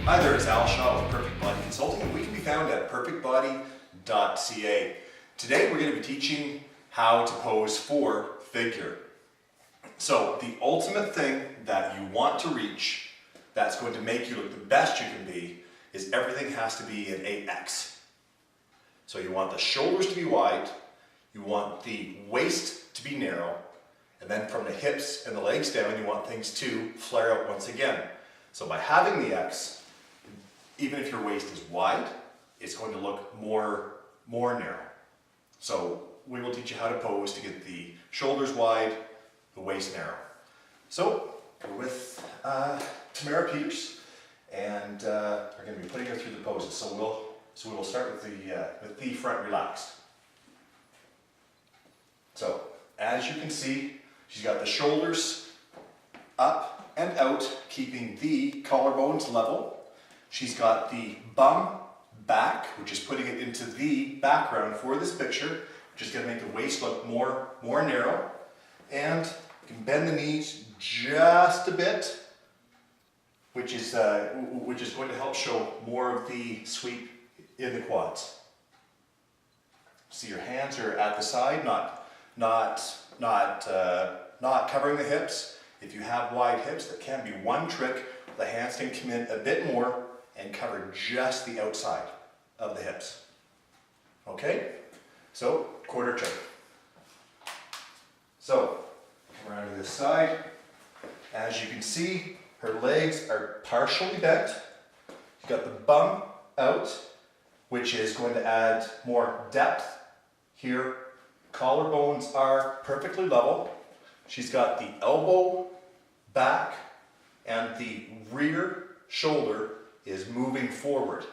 Hi there, it's Al Shaw with Perfect Body Consulting, and we can be found at perfectbody.ca. Today we're going to be teaching how to pose for figure. So the ultimate thing that you want to reach that's going to make you look the best you can be is everything has to be an 8X. So you want the shoulders to be wide, you want the waist to be narrow, and then from the hips and the legs down you want things to flare out once again. So by having the X, even if your waist is wide, it's going to look more narrow. So we will teach you how to pose to get the shoulders wide, the waist narrow. So we're with Tamara Peters, and we're going to be putting her through the poses. So we will start with the front relaxed. So as you can see, she's got the shoulders up and out, keeping the collarbones level. She's got the bum back, which is putting it into the background for this picture, which is going to make the waist look more narrow. And you can bend the knees just a bit, which is going to help show more of the sweep in the quads. See, your hands are at the side, not covering the hips. If you have wide hips, that can be one trick. The hands can come in a bit more and cover just the outside of the hips. Okay? So, quarter turn. So, come around to this side. As you can see, her legs are partially bent. You've got the bum out, which is going to add more depth here. Collarbones are perfectly level. She's got the elbow back and the rear shoulder is moving forward,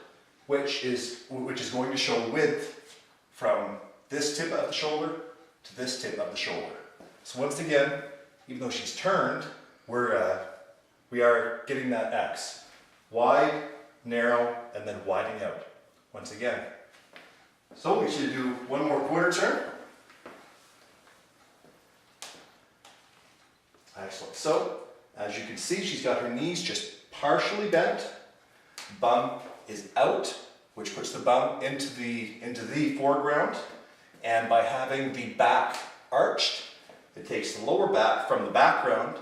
which is going to show width from this tip of the shoulder to this tip of the shoulder. So once again, even though she's turned, we are getting that X. Wide, narrow, and then widening out. Once again. So we should do one more quarter turn. Excellent. So, as you can see, she's got her knees just partially bent. Bum is out, which puts the bum into the foreground. And by having the back arched, it takes the lower back from the background,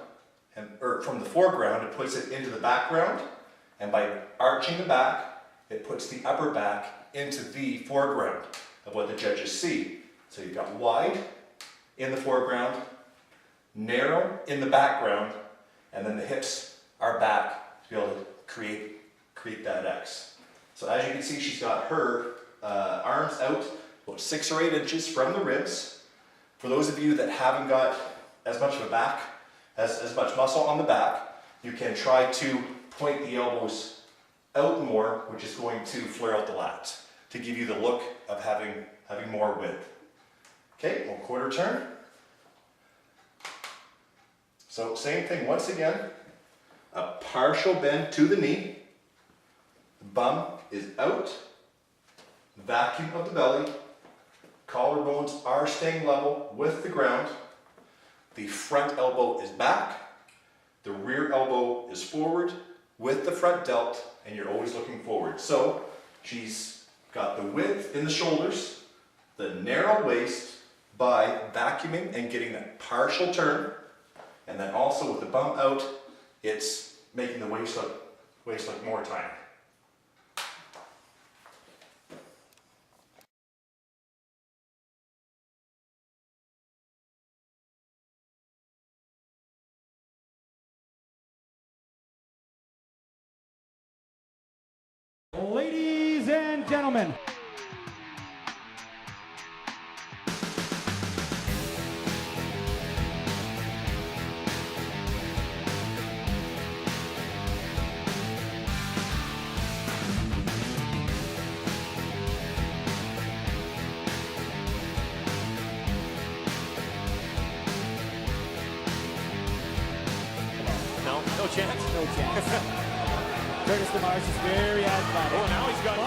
or from the foreground, it puts it into the background. And by arching the back, it puts the upper back into the foreground of what the judges see. So you've got wide in the foreground, narrow in the background, and then the hips are back to be able to create that X. So as you can see, she's got her arms out about 6 or 8 inches from the ribs. For those of you that haven't got as much of a back, as much muscle on the back, you can try to point the elbows out more, which is going to flare out the lats to give you the look of having more width. Okay, we'll quarter turn. So same thing once again, a partial bend to the knee, the bum is out, vacuum of the belly, collarbones are staying level with the ground, the front elbow is back, the rear elbow is forward with the front delt, and you're always looking forward. So she's got the width in the shoulders, the narrow waist by vacuuming and getting that partial turn. And then also with the bum out, it's making the waist look more tiny. Ladies and gentlemen. No chance. No chance. Curtis Demars is very athletic. Oh, now he's got